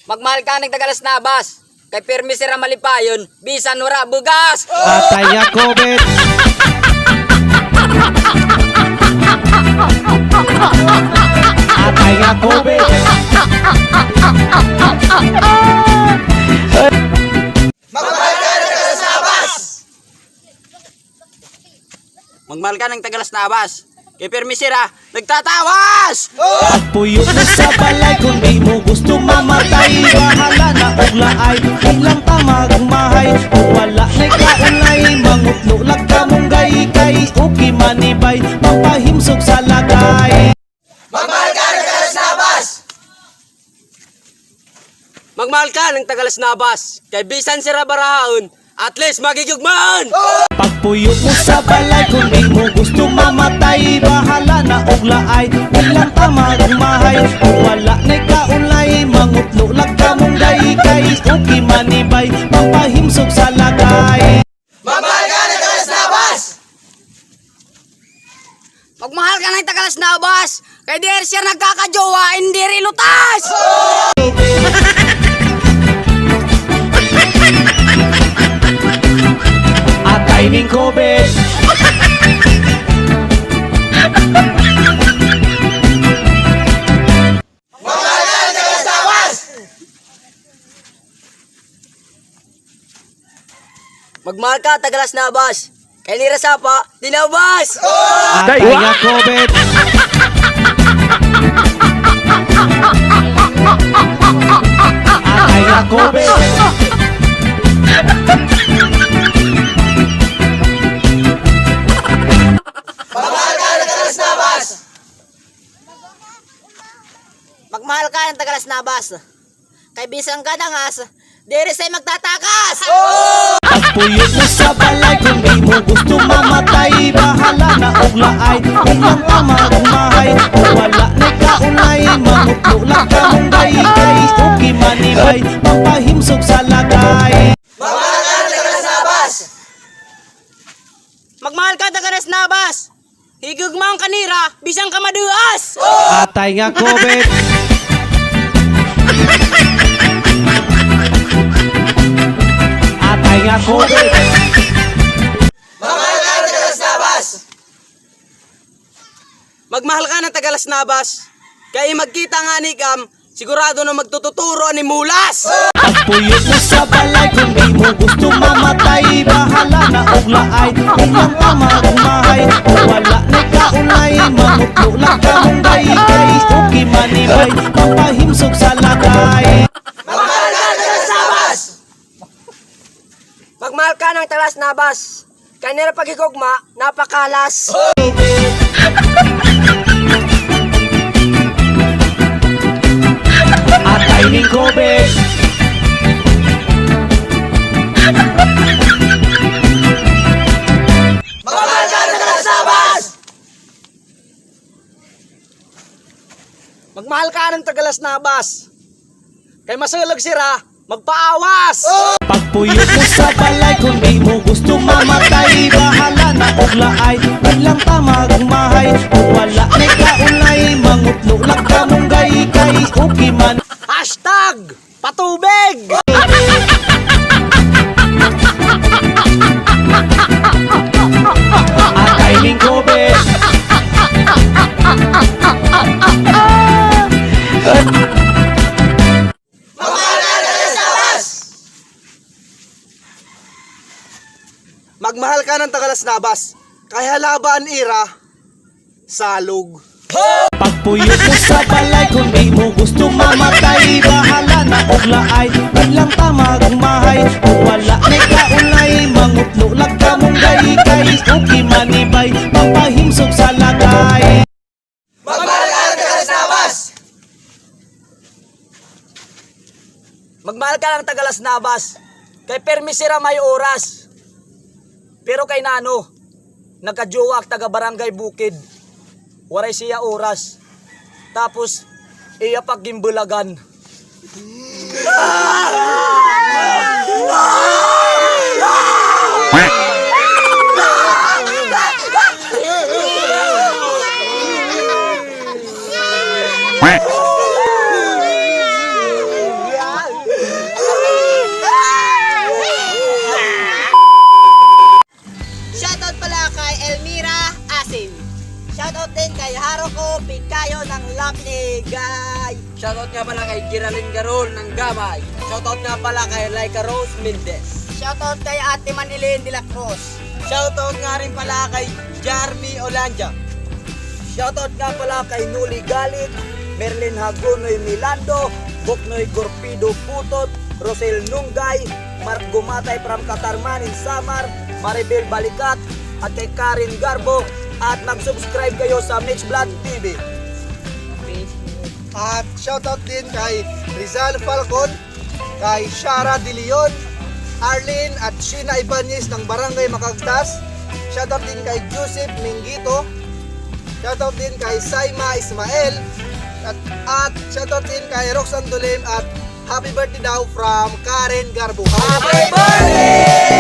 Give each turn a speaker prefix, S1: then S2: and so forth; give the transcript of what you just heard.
S1: Magmahal ka ng tagalas nabas. Kay pirmi sira malipayon, bisan wara bugas.
S2: Atay nga COVID. Atay nga COVID.
S1: Magmahal ka ng tagalas nabas. Kay pirmi sira, nagtatawas!
S2: Pagpuyo mo sa balay kung di mo gusto mamatay. Bahala na uglaay, ilang tamagmahay. Kung wala na'y kaunay, mangutlo lang ka mong gay-gay. Uki manibay, pampahimsog sa lagay.
S1: Magmahal ka ng tagalas nabas. Magmahal ka ng tagalas nabas. Kay bisan sira barahaon, at least magigugmaan!
S2: Pagpuyo mo sa balay kung di mo gusto mamatay. Bahala na uglaay, ilang tamagmahay. Kung wala na'y kaunay, mangutlo lang ka mong gay-gay. Uki manibay, pampahimsog sa lagay.
S1: Magmahal ka ng tagalas nabas. Magmahal ka ng tagalas nabas. Kay di siya nagkakajowa, hindi rin lutas!
S2: Atay ning COVID.
S1: Magmahal ka ng tagalas nabas. Magmahal ka tagalas nabas. Kay nira sapa, dinabas!
S2: Atay nga COVID. Atay nga COVID.
S1: Magmahal ka ng tagalas nabas. Magmahal ka ng tagalas nabas. Kay bisang ka nangas, diri sa'y magtatakas!
S2: Pagpuyo mo sa balay kung di mo gusto mamatay. Bahala na uglaay, ilang tamagmahay. Kung wala na'y kaunay, mangutlo lang ka mong gay-gay. Uki manibay, pampahimsog sa lagay.
S1: Magmahal ka ng tagalas nabas. Magmahal ka ng tagalas nabas. Higugma ang kanira, bisang ka maduas!
S2: Atay nga COVID. Atay nga COVID.
S1: Magmahal ka ng tagalas nabas. Magmahal ka ng tagalas nabas. Kaya magkita nga ni Kam, sigurado na magtututuro ni Mulas!
S2: Pagpuyo mo sa balay kung di mo gusto mamatay. Bahala na uglaay, ilang tamagmahay. Kung wala na'y kaunay, mangutlo lang ka mong gay-gay. Uki manibay, pampahimsog sa lagay.
S1: Magmahal ka ng tagalas nabas. Magmahal ka ng tagalas nabas. Kaya nila pagigugma, napakalas!
S2: Atay ning COVID.
S1: Magmahal ka ng tagalas nabas. Magmahal ka ng tagalas nabas. Kay masalag sira, magpaawas!
S2: Pagpuyo mo sa balay kung di mo gusto mamatay. Bahala na uglaay, ilang tamagmahay. Kung wala na'y kaunay, mangutlo lang ka mong gay-gay. Uki man.
S1: Hashtag patubig!
S2: Atay ning COVID.
S1: Magmahal ka ng tagalas nabas. Magmahal ka ng tagalas nabas. Kaya laban ira, salog.
S2: Pagpuyo mo sa balay kung di mo gusto mamatay. Bahala na uglaay, ilang tamagmahay. Kung wala na'y kaunay, mangutlo lang ka mong gay-gay. Uki manibay, pampahimsog sa lagay.
S1: Magmahal ka ng tagalas nabas. Magmahal ka ng tagalas nabas. Kay permisira may oras. Pero kay nano, nagkajowa ak taga barangay Bukid. Waray siya oras. Tapos, iya paggimbulagan.
S3: din kay Haruko Pikayo ng Lapnigay.
S4: Shoutout nga pala kay Geraldine Garol ng Gamay. Shoutout nga pala kay Laika Rose Mendez.
S3: Shoutout kay Ate Manilin de la Cruz.
S4: Shoutout nga rin pala kay Jarmy Olanja.
S1: Shoutout nga pala kay Nuli Galit, Merlin Hagunoy Milando, Buknoy Gorpido Putot, Rosel Nunggay, Mark Gumatay from Katarmanin Samar, Maribel Balikat, at kay Karen Garbo. At mag-subscribe kayo sa Mix Blood TV.
S5: At shoutout din kay Rizal Falcon, kay Shara De Leon, Arlene at Sheena Ibanez ng Barangay Makagtas. Shoutout din kay Joseph Mingito. Shoutout din kay Saima Ismael. At shoutout din kay Roxanne Dolim at happy birthday daw from Karen Garbo. Happy birthday!